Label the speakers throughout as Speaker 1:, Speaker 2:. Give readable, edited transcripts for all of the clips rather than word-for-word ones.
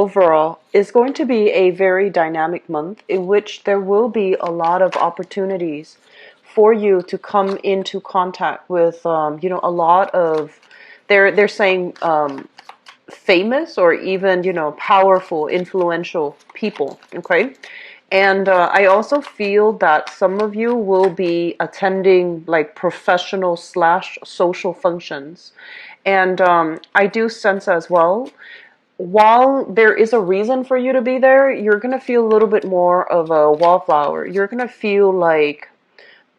Speaker 1: overall is going to be a very dynamic month in which there will be a lot of opportunities for you to come into contact with, a lot of, they're saying, famous or even, powerful, influential people. Okay. And I also feel that some of you will be attending like professional slash social functions. And I do sense as well, while there is a reason for you to be there, you're going to feel a little bit more of a wallflower. You're going to feel like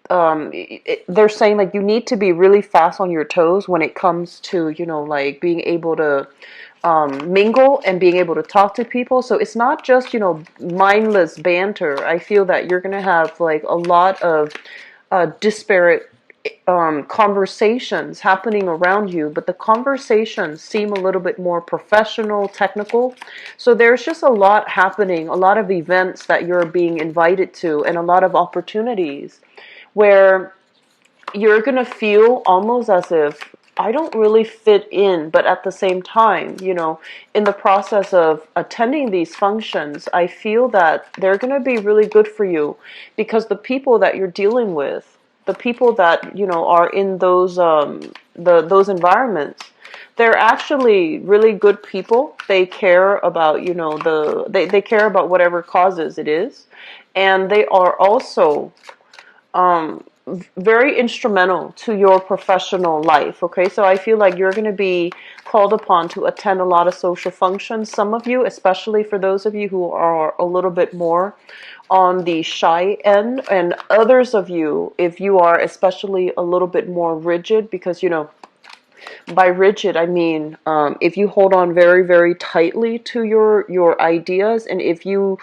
Speaker 1: they're saying like you need to be really fast on your toes when it comes to, like being able to mingle and being able to talk to people. So it's not just, mindless banter. I feel that you're going to have like a lot of disparate conversations happening around you, but the conversations seem a little bit more professional, technical. So there's just a lot happening, a lot of events that you're being invited to, and a lot of opportunities where you're going to feel almost as if I don't really fit in, but at the same time, in the process of attending these functions, I feel that they're going to be really good for you because the people that you're dealing with, the people that, are in those environments, they're actually really good people. They care about, they care about whatever causes it is. And they are also very instrumental to your professional life. Okay, so I feel like you're going to be called upon to attend a lot of social functions. Some of you, especially for those of you who are a little bit more on the shy end, and others of you, if you are especially a little bit more rigid, because by rigid I mean if you hold on very, very tightly to your ideas, and if you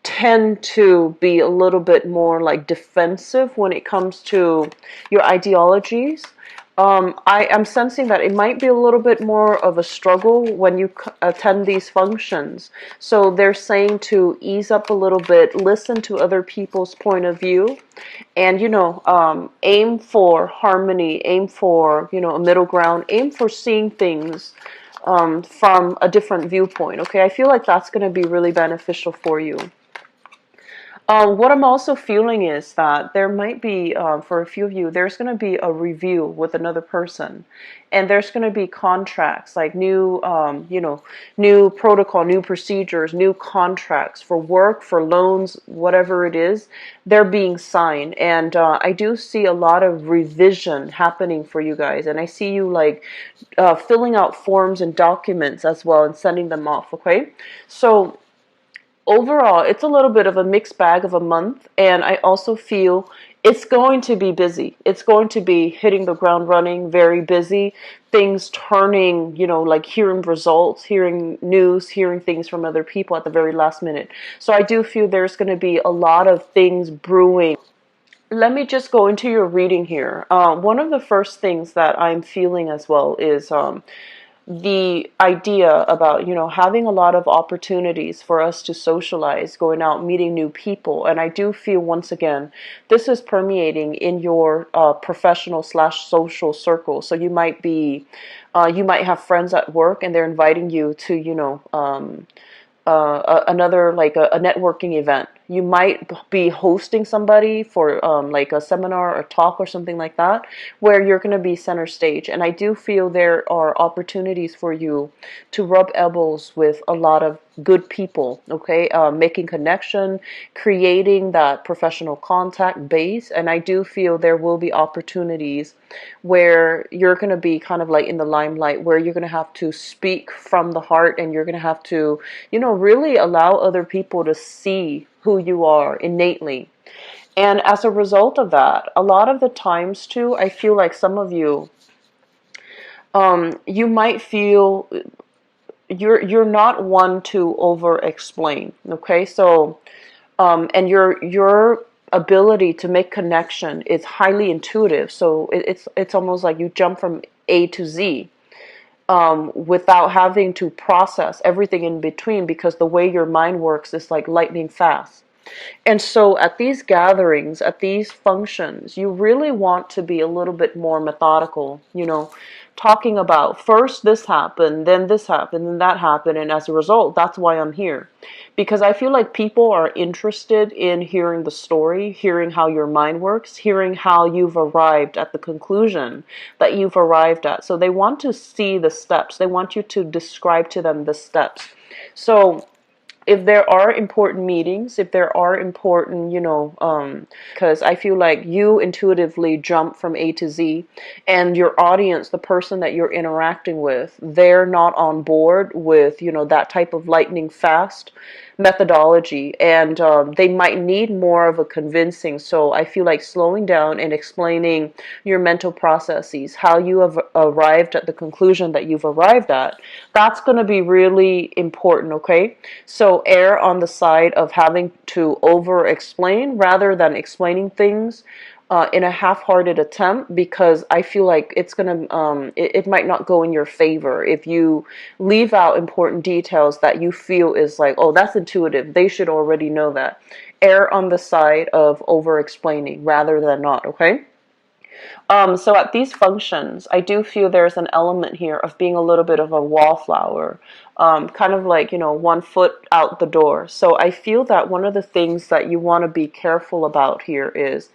Speaker 1: tend to be a little bit more like defensive when it comes to your ideologies, I am sensing that it might be a little bit more of a struggle when you attend these functions. So they're saying to ease up a little bit, listen to other people's point of view, and aim for harmony, aim for a middle ground, aim for seeing things from a different viewpoint. Okay, I feel like that's going to be really beneficial for you. What I'm also feeling is that there might be, for a few of you, there's going to be a review with another person, and there's going to be contracts, like new, new protocol, new procedures, new contracts for work, for loans, whatever it is, they're being signed. And I do see a lot of revision happening for you guys, and I see you like filling out forms and documents as well and sending them off. Okay, so overall, it's a little bit of a mixed bag of a month, and I also feel it's going to be busy. It's going to be hitting the ground running, very busy, things turning, like hearing results, hearing news, hearing things from other people at the very last minute. So I do feel there's going to be a lot of things brewing. Let me just go into your reading here. One of the first things that I'm feeling as well is the idea about, having a lot of opportunities for us to socialize, going out, meeting new people. And I do feel, once again, this is permeating in your professional slash social circle. So you might be, you might have friends at work and they're inviting you to, another, like a networking event. You might be hosting somebody for like a seminar or talk or something like that, where you're going to be center stage. And I do feel there are opportunities for you to rub elbows with a lot of good people, okay? Making connection, creating that professional contact base. And I do feel there will be opportunities where you're going to be kind of like in the limelight, where you're going to have to speak from the heart, and you're going to have to, really allow other people to see who you are innately. And as a result of that, a lot of the times too, I feel like some of you, you might feel you're not one to over explain. Okay, so and your ability to make connection is highly intuitive. So it's almost like you jump from A to Z without having to process everything in between, because the way your mind works is like lightning fast. And so at these gatherings, at these functions, you really want to be a little bit more methodical, talking about first this happened, then this happened, then that happened, and as a result, that's why I'm here. Because I feel like people are interested in hearing the story, hearing how your mind works, hearing how you've arrived at the conclusion that you've arrived at. So they want to see the steps. They want you to describe to them the steps. So if there are important meetings, if there are important, because I feel like you intuitively jump from A to Z, and your audience, the person that you're interacting with, they're not on board with, that type of lightning fast methodology, and they might need more of a convincing. So I feel like slowing down and explaining your mental processes, how you have arrived at the conclusion that you've arrived at, that's going to be really important, okay? So err on the side of having to over explain rather than explaining things in a half-hearted attempt, because I feel like it's gonna it might not go in your favor if you leave out important details that you feel is like, oh, that's intuitive, they should already know that. Err on the side of over explaining rather than not, okay? So at these functions, I do feel there's an element here of being a little bit of a wallflower, kind of like, 1 foot out the door. So I feel that one of the things that you want to be careful about here is,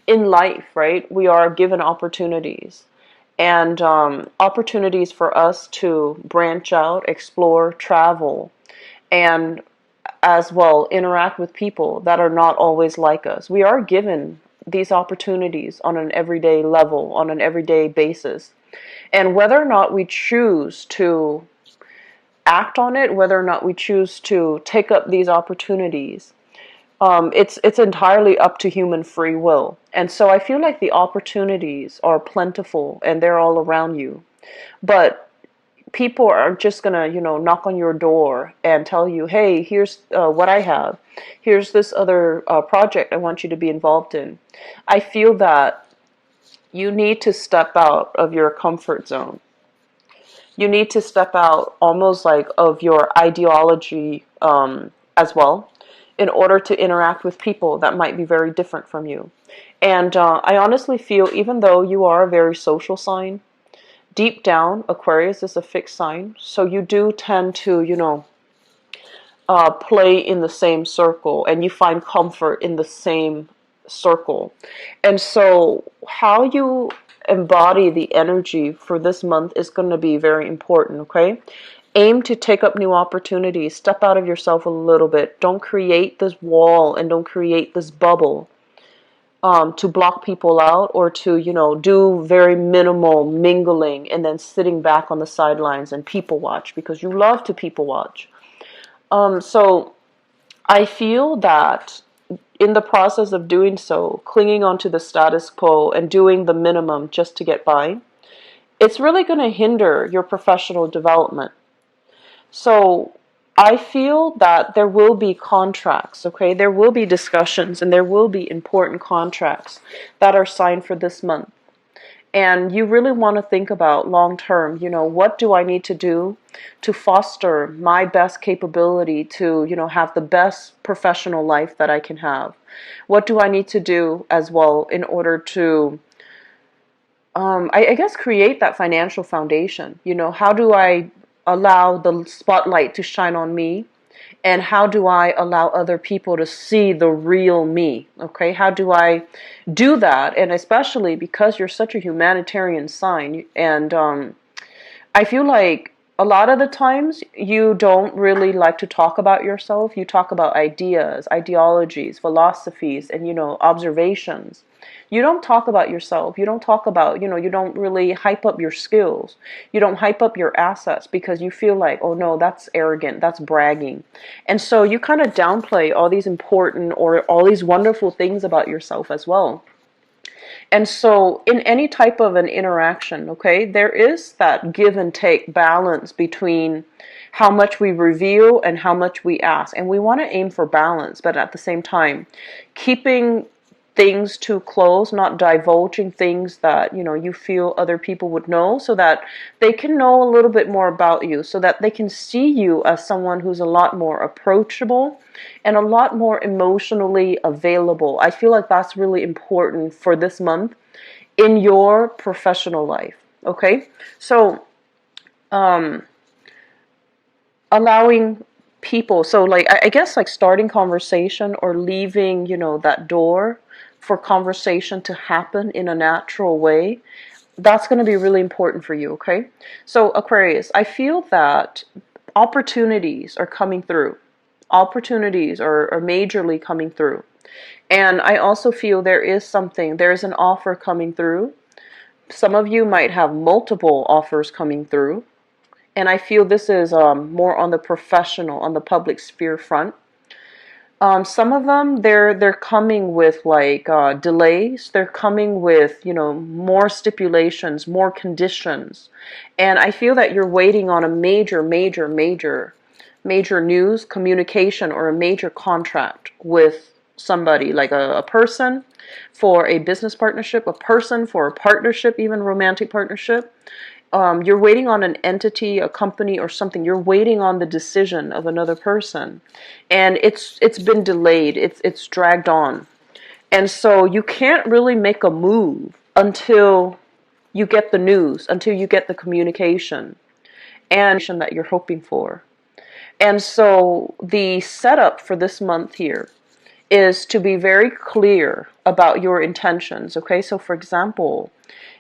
Speaker 1: in life, right, we are given opportunities. And opportunities for us to branch out, explore, travel, and as well interact with people that are not always like us. We are given these opportunities on an everyday level, on an everyday basis. And whether or not we choose to act on it, whether or not we choose to take up these opportunities, it's entirely up to human free will. And so I feel like the opportunities are plentiful and they're all around you. But people are just gonna, knock on your door and tell you, hey, here's what I have. Here's this other project I want you to be involved in. I feel that you need to step out of your comfort zone. You need to step out almost like of your ideology as well, in order to interact with people that might be very different from you. And I honestly feel, even though you are a very social sign, deep down, Aquarius is a fixed sign, so you do tend to, play in the same circle, and you find comfort in the same circle. And so how you embody the energy for this month is going to be very important, okay? Aim to take up new opportunities. Step out of yourself a little bit. Don't create this wall and don't create this bubble to block people out, or to, do very minimal mingling and then sitting back on the sidelines and people watch, because you love to people watch. So I feel that in the process of doing so, clinging onto the status quo and doing the minimum just to get by, it's really going to hinder your professional development. So I feel that there will be contracts, okay? There will be discussions and there will be important contracts that are signed for this month. And you really want to think about long term, what do I need to do to foster my best capability to, have the best professional life that I can have? What do I need to do as well in order to, I guess, create that financial foundation? How do I allow the spotlight to shine on me? And how do I allow other people to see the real me? Okay, how do I do that? And especially because you're such a humanitarian sign, and I feel like a lot of the times you don't really like to talk about yourself. You talk about ideas, ideologies, philosophies, and observations. You don't talk about yourself. You don't talk about, you don't really hype up your skills. You don't hype up your assets because you feel like, oh no, that's arrogant, that's bragging. And so you kind of downplay all these important or all these wonderful things about yourself as well. And so in any type of an interaction, okay, there is that give and take balance between how much we reveal and how much we ask. And we want to aim for balance, but at the same time, keeping things too close, not divulging things that, you feel other people would know, so that they can know a little bit more about you, so that they can see you as someone who's a lot more approachable and a lot more emotionally available. I feel like that's really important for this month in your professional life. Okay? So, allowing people, so like, I guess like starting conversation or leaving, you know, that door for conversation to happen in a natural way, that's going to be really important for you, okay? So Aquarius, I feel that opportunities are coming through. Opportunities are majorly coming through. And I also feel there's an offer coming through. Some of you might have multiple offers coming through. And I feel this is more on the professional, on the public sphere front. Some of them, they're coming with like delays. They're coming with, you know, more stipulations, more conditions. And I feel that you're waiting on a major news, communication, or a major contract with somebody, like a person for a business partnership, a person for a partnership, even romantic partnership. You're waiting on an entity, a company, or something. You're waiting on the decision of another person, and it's been delayed. It's dragged on, and so you can't really make a move until you get the news, until you get the communication and that you're hoping for. And so the setup for this month here is to be very clear about your intentions. Okay, so for example,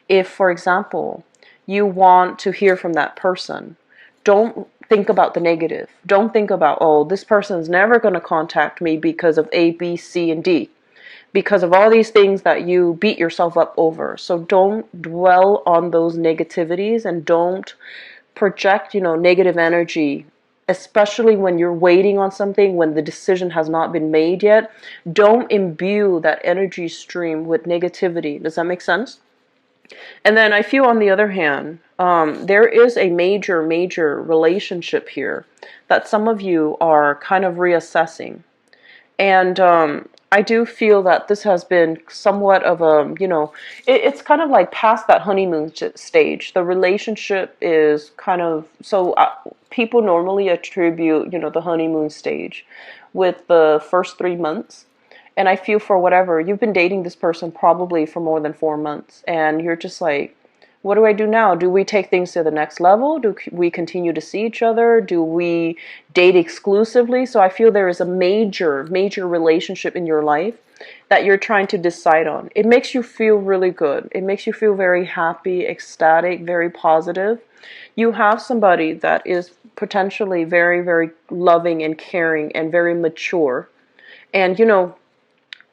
Speaker 1: if, for example, you want to hear from that person, don't think about the negative. Don't think about, oh, this person's never going to contact me because of A, B, C, and D, because of all these things that you beat yourself up over. So don't dwell on those negativities and don't project, you know, negative energy, especially when you're waiting on something, when the decision has not been made yet. Don't imbue that energy stream with negativity. Does that make sense? And then I feel, on the other hand, there is a major relationship here that some of you are kind of reassessing. And I do feel that this has been somewhat of a, you know, it's kind of like past that honeymoon stage. The relationship is kind of, so people normally attribute, you know, the honeymoon stage with the first 3 months. And I feel, for whatever, you've been dating this person probably for more than 4 months, and you're just like, what do I do now? Do we take things to the next level? Do we continue to see each other? Do we date exclusively? So I feel there is a major relationship in your life that you're trying to decide on. It makes you feel really good. It makes you feel very happy, ecstatic, very positive. You have somebody that is potentially very loving and caring and very mature. And, you know,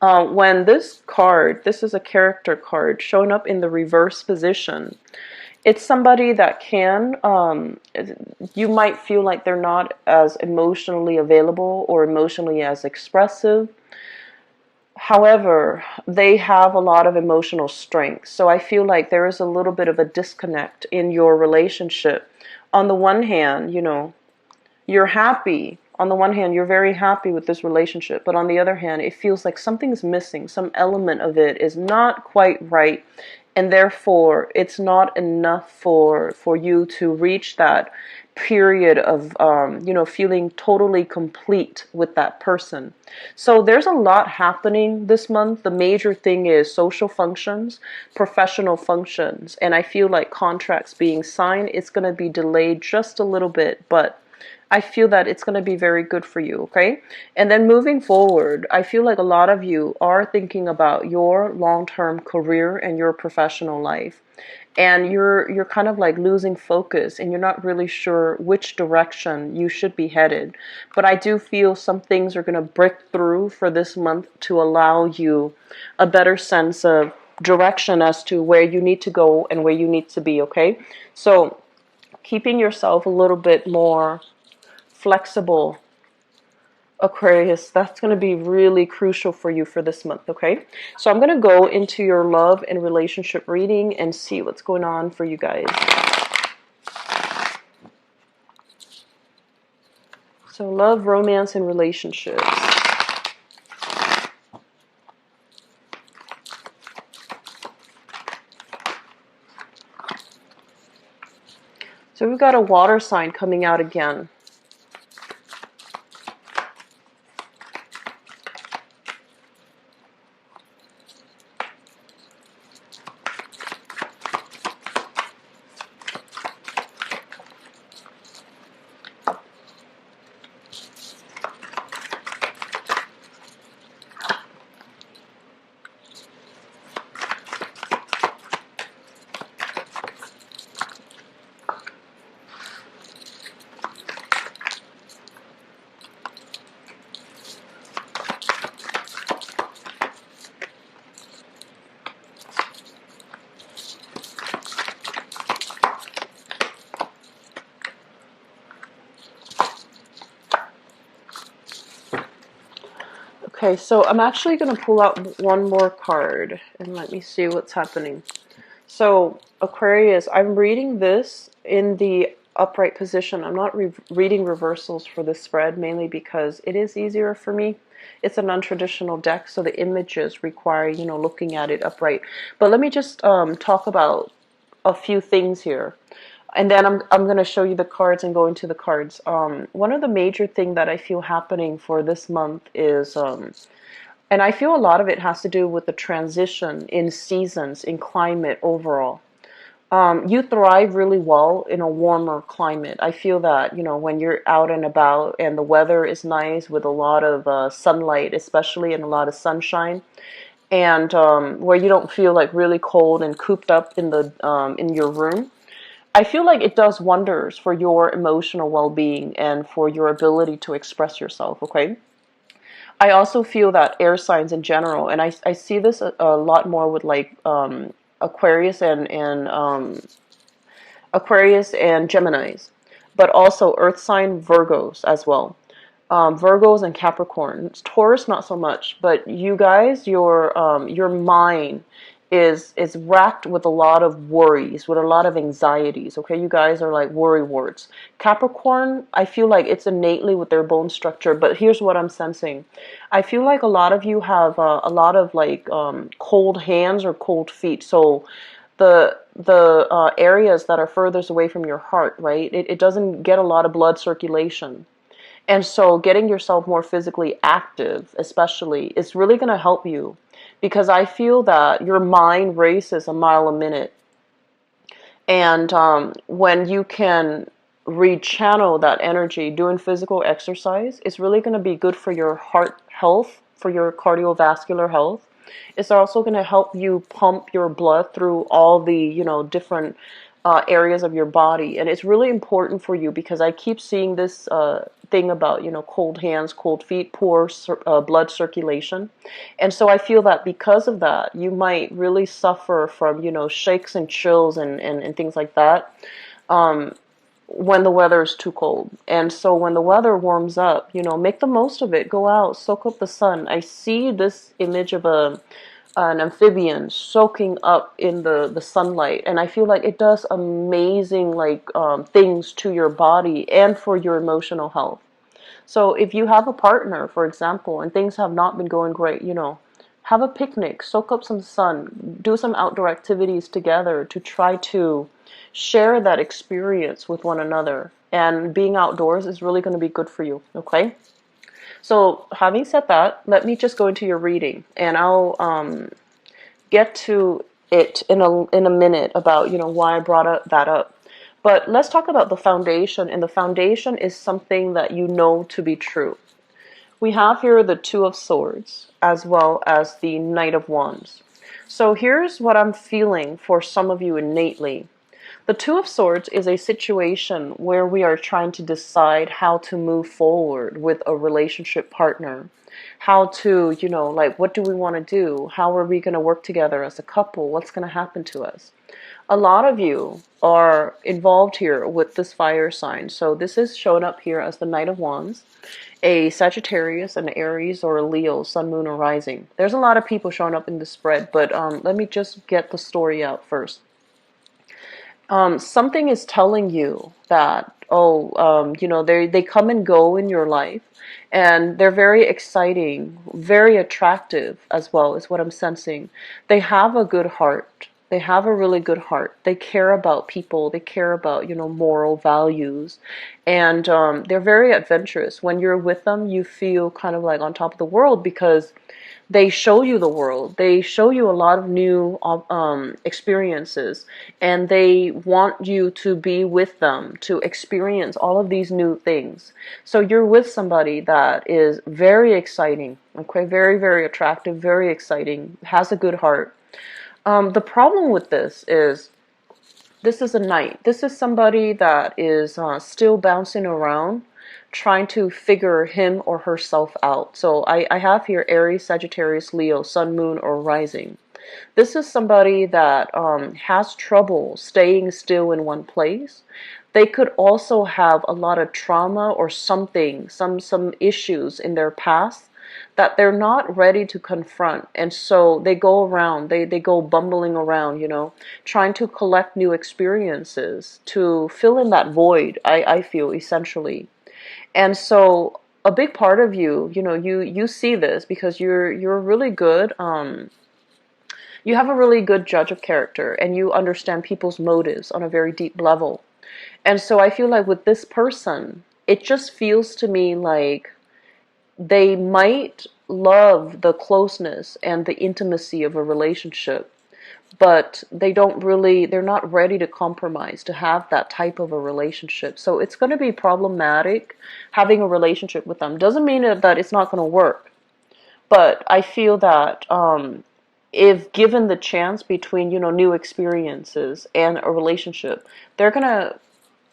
Speaker 1: when this card, this is a character card, showing up in the reverse position, it's somebody that can, you might feel like they're not as emotionally available or emotionally as expressive. However, they have a lot of emotional strength. So I feel like there is a little bit of a disconnect in your relationship. On the one hand, you know, you're happy. On the one hand, you're very happy with this relationship, but on the other hand, it feels like something's missing. Some element of it is not quite right, and therefore, it's not enough for you to reach that period of, you know, feeling totally complete with that person. So there's a lot happening this month. The major thing is social functions, professional functions, and I feel like contracts being signed. It's going to be delayed just a little bit, but I feel that it's going to be very good for you, okay? And then moving forward, I feel like a lot of you are thinking about your long-term career and your professional life. And you're kind of like losing focus, and you're not really sure which direction you should be headed. But I do feel some things are going to break through for this month to allow you a better sense of direction as to where you need to go and where you need to be, okay? So keeping yourself a little bit more flexible, Aquarius, that's going to be really crucial for you for this month, okay? So I'm going to go into your love and relationship reading and see what's going on for you guys. So love, romance, and relationships. So we've got a water sign coming out again. Okay, so I'm actually going to pull out one more card and let me see what's happening. So, Aquarius, I'm reading this in the upright position. I'm not reading reversals for this spread, mainly because it is easier for me. It's a non-traditional deck, so the images require, looking at it upright. But let me just talk about a few things here. And then I'm going to show you the cards and go into the cards. One of the major thing that I feel happening for this month is, and I feel a lot of it has to do with the transition in seasons, in climate overall. You thrive really well in a warmer climate. I feel that, when you're out and about and the weather is nice with a lot of sunlight, especially, and a lot of sunshine, and where you don't feel like really cold and cooped up in your room. I feel like it does wonders for your emotional well-being and for your ability to express yourself, okay? I also feel that air signs in general, and I see this a lot more with like Aquarius Aquarius and Geminis, but also Earth sign Virgos as well. Virgos and Capricorn. Taurus not so much, but you guys, your mind is racked with a lot of worries, with a lot of anxieties. Okay, you guys are like worry warts. Capricorn, I feel like it's innately with their bone structure, but here's what I'm sensing. I feel like a lot of you have a lot of like cold hands or cold feet. So the areas that are furthest away from your heart, right? It doesn't get a lot of blood circulation. And so getting yourself more physically active, especially, is really going to help you, because I feel that your mind races a mile a minute. And when you can rechannel that energy doing physical exercise, it's really going to be good for your heart health, for your cardiovascular health. It's also going to help you pump your blood through all the, different areas of your body. And it's really important for you because I keep seeing this thing about, cold hands, cold feet, poor blood circulation. And so I feel that because of that, you might really suffer from, shakes and chills and things like that. When the weather is too cold. And so when the weather warms up, make the most of it. Go out, soak up the sun. I see this image of an amphibian soaking up in the sunlight, and I feel like it does amazing things to your body and for your emotional health. So if you have a partner, for example, and things have not been going great, have a picnic, soak up some sun, do some outdoor activities together to try to share that experience with one another. And being outdoors is really going to be good for you, okay? So having said that, let me just go into your reading, and I'll get to it in a minute about why I brought that up. But let's talk about the foundation, and the foundation is something that you know to be true. We have here the Two of Swords as well as the Knight of Wands. So here's what I'm feeling for some of you innately. The Two of Swords is a situation where we are trying to decide how to move forward with a relationship partner. How to, what do we want to do? How are we going to work together as a couple? What's going to happen to us? A lot of you are involved here with this fire sign. So this is shown up here as the Knight of Wands, a Sagittarius, an Aries, or a Leo, Sun, Moon, or Rising. There's a lot of people showing up in the spread, but let me just get the story out first. Something is telling you that, they come and go in your life, and they're very exciting, very attractive as well, is what I'm sensing. They have a good heart. They have a really good heart. They care about people. They care about, moral values. And they're very adventurous. When you're with them, you feel kind of like on top of the world because they show you the world. They show you a lot of new experiences, and they want you to be with them to experience all of these new things. So you're with somebody that is very exciting, okay, very, very attractive, very exciting, has a good heart. The problem with this is a knight. This is somebody that is still bouncing around, trying to figure him or herself out. So I have here Aries, Sagittarius, Leo, Sun, Moon, or Rising. This is somebody that has trouble staying still in one place. They could also have a lot of trauma or something, some issues in their past that they're not ready to confront. And so they go around, they go bumbling around, trying to collect new experiences to fill in that void, I feel, essentially. And so a big part of you, you see this because you're really good. You have a really good judge of character, and you understand people's motives on a very deep level. And so I feel like with this person, it just feels to me like they might love the closeness and the intimacy of a relationship, but they're not ready to compromise to have that type of a relationship. So it's going to be problematic having a relationship with them. Doesn't mean that it's not going to work, but I feel that if given the chance between, new experiences and a relationship, they're going to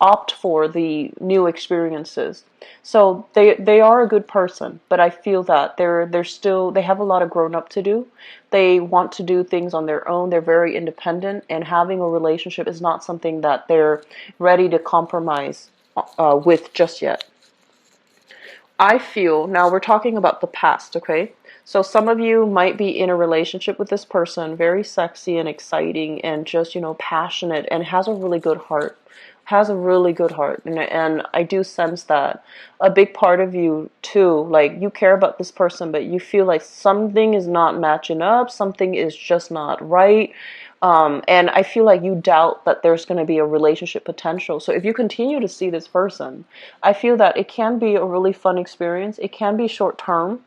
Speaker 1: opt for the new experiences. So they are a good person, but I feel that they have a lot of grown up to do. They want to do things on their own. They're very independent, and having a relationship is not something that they're ready to compromise with just yet. I feel, now we're talking about the past, okay? So some of you might be in a relationship with this person, very sexy and exciting and just, passionate, and has a really good heart. Has a really good heart. And I do sense that a big part of you too, like you care about this person, but you feel like something is not matching up, something is just not right. And I feel like you doubt that there's going to be a relationship potential. So if you continue to see this person, I feel that it can be a really fun experience. It can be short term.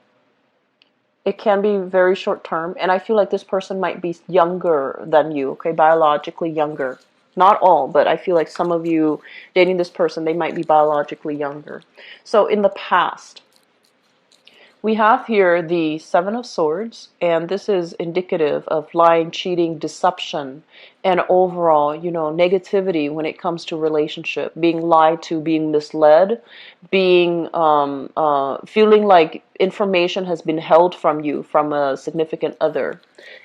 Speaker 1: It can be very short term. And I feel like this person might be younger than you, okay, biologically younger. Not all, but I feel like some of you dating this person, they might be biologically younger. So in the past, we have here the Seven of Swords, and this is indicative of lying, cheating, deception, and overall, negativity when it comes to relationship, being lied to, being misled, being feeling like information has been held from you from a significant other.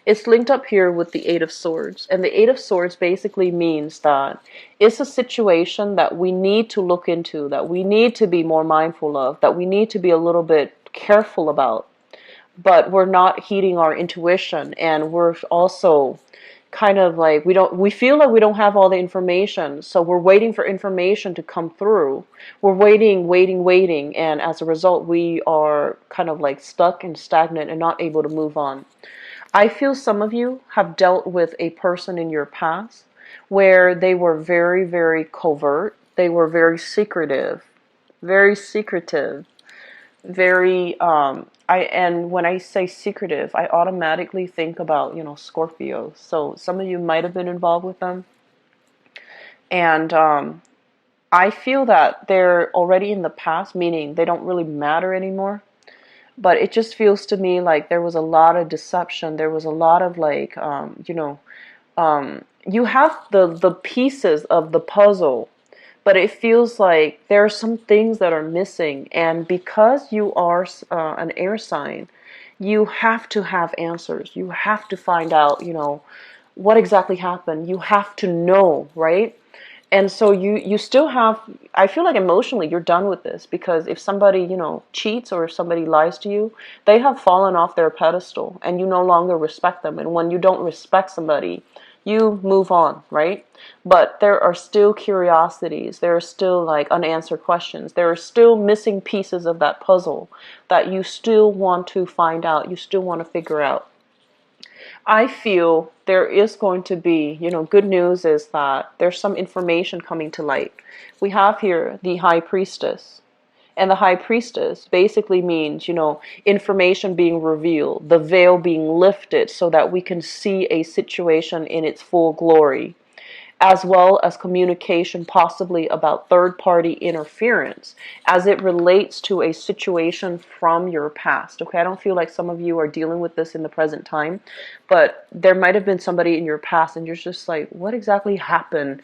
Speaker 1: It's linked up here with the Eight of Swords, and the Eight of Swords basically means that it's a situation that we need to look into, that we need to be more mindful of, that we need to be a little bit careful about, but we're not heeding our intuition, and we're also kind of like we feel like we don't have all the information, so we're waiting for information to come through. We're waiting, and as a result we are kind of like stuck and stagnant and not able to move on. I feel some of you have dealt with a person in your past where they were very, very covert, they were very secretive, very secretive, very and when I say secretive, I automatically think about, Scorpios. So some of you might have been involved with them, and I feel that they're already in the past, meaning they don't really matter anymore. But it just feels to me like there was a lot of deception. There was a lot of like you have the pieces of the puzzle, but it feels like there are some things that are missing. And because you are an air sign, you have to have answers. You have to find out, what exactly happened. You have to know, right? And so you still have, I feel like emotionally you're done with this, because if somebody, cheats or if somebody lies to you, they have fallen off their pedestal and you no longer respect them. And when you don't respect somebody, you move on, right? But there are still curiosities. There are still like unanswered questions. There are still missing pieces of that puzzle that you still want to find out. You still want to figure out. I feel there is going to be, good news is that there's some information coming to light. We have here the High Priestess. And the High Priestess basically means, information being revealed, the veil being lifted so that we can see a situation in its full glory, as well as communication possibly about third-party interference as it relates to a situation from your past. Okay, I don't feel like some of you are dealing with this in the present time, but there might have been somebody in your past and you're just like, what exactly happened?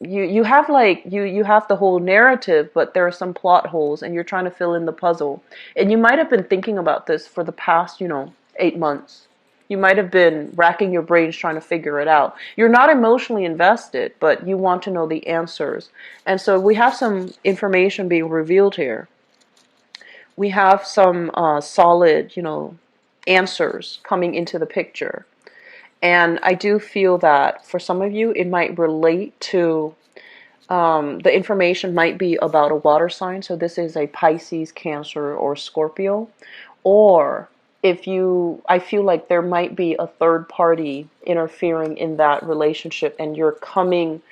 Speaker 1: You have like you have the whole narrative, but there are some plot holes and you're trying to fill in the puzzle. And you might have been thinking about this for the past, 8 months. You might have been racking your brains trying to figure it out. You're not emotionally invested, but you want to know the answers. And so we have some information being revealed here. we have some solid, you know, answers coming into the picture. And I do feel that for some of you, it might relate to the information might be about a water sign. So this is a Pisces, Cancer, or Scorpio. Or if you, I feel like there might be a third party interfering in that relationship and you're coming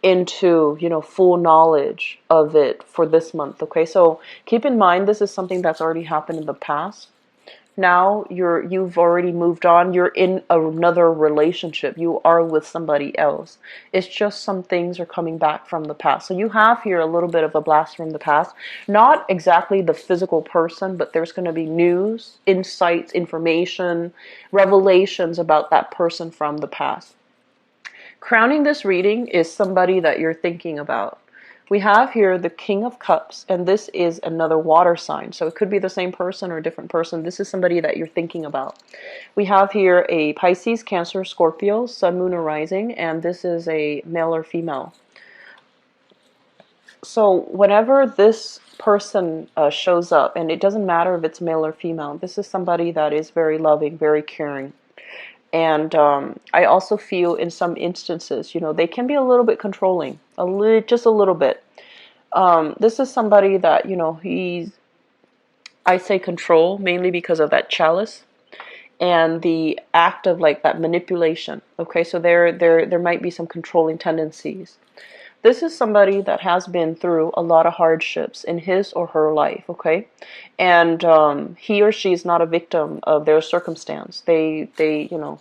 Speaker 1: into, you know, full knowledge of it for this month. Okay, so keep in mind this is something that's already happened in the past. Now you've already moved on. You're in another relationship. You are with somebody else. It's just some things are coming back from the past. So you have here a little bit of a blast from the past. Not exactly the physical person, but there's going to be news, insights, information, revelations about that person from the past. Crowning this reading is somebody that you're thinking about. We have here the King of Cups, and this is another water sign. So it could be the same person or a different person. This is somebody that you're thinking about. We have here a Pisces, Cancer, Scorpio, Sun, Moon, or Rising, and this is a male or female. So whenever this person shows up, and it doesn't matter if it's male or female, this is somebody that is very loving, very caring. And I also feel in some instances, you know, they can be a little bit controlling, just a little bit. This is somebody that, you know, I say control mainly because of that chalice and the act of like that manipulation. Okay, so there might be some controlling tendencies. This is somebody that has been through a lot of hardships in his or her life, okay? And he or she is not a victim of their circumstance. They you know,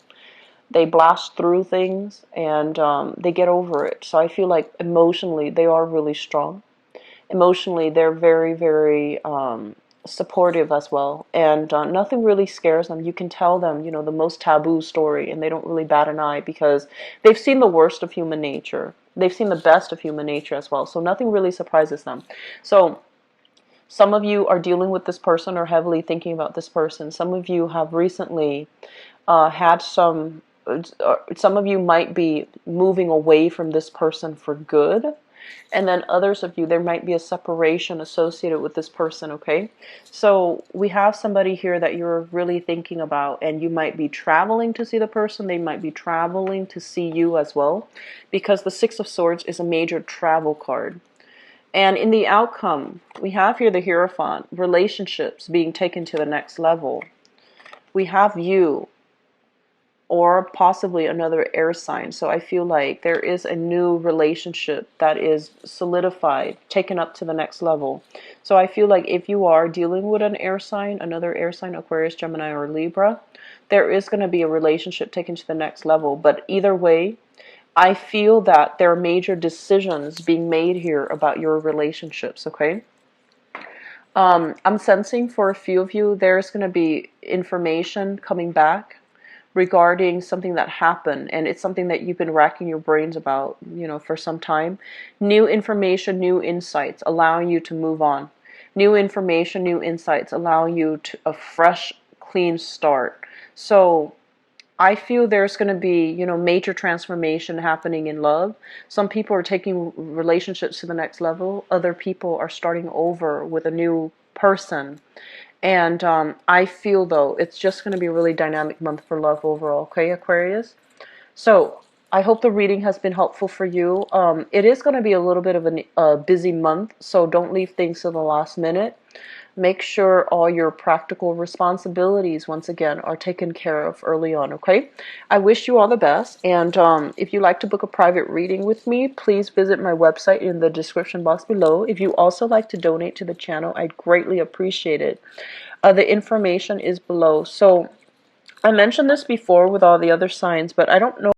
Speaker 1: they blast through things and they get over it. So I feel like emotionally they are really strong. Emotionally they're very, very supportive as well. And nothing really scares them. You can tell them, you know, the most taboo story and they don't really bat an eye because they've seen the worst of human nature. They've seen the best of human nature as well. So nothing really surprises them. So some of you are dealing with this person or heavily thinking about this person. Some of you have recently had some of you might be moving away from this person for good. And then others of you, there might be a separation associated with this person, okay? So we have somebody here that you're really thinking about, and you might be traveling to see the person. They might be traveling to see you as well, because the Six of Swords is a major travel card. And in the outcome, we have here the Hierophant, relationships being taken to the next level. We have you, or possibly another air sign. So I feel like there is a new relationship that is solidified, taken up to the next level. So I feel like if you are dealing with an air sign, another air sign, Aquarius, Gemini, or Libra, there is going to be a relationship taken to the next level. But either way, I feel that there are major decisions being made here about your relationships, okay? I'm sensing for a few of you, there's going to be information coming back regarding something that happened, and it's something that you've been racking your brains about, you know, for some time. New information, new insights, allowing you to move on. New information, new insights, allowing you to a fresh, clean start. So I feel there's going to be, you know, major transformation happening in love. Some people are taking relationships to the next level. Other people are starting over with a new person. And I feel, though, it's just going to be a really dynamic month for love overall, okay, Aquarius? So I hope the reading has been helpful for you. It is going to be a little bit of a busy month, so don't leave things to the last minute. Make sure all your practical responsibilities, once again, are taken care of early on, okay? I wish you all the best, and if you'd like to book a private reading with me, please visit my website in the description box below. If you also like to donate to the channel, I'd greatly appreciate it. The information is below. So I mentioned this before with all the other signs, but I don't know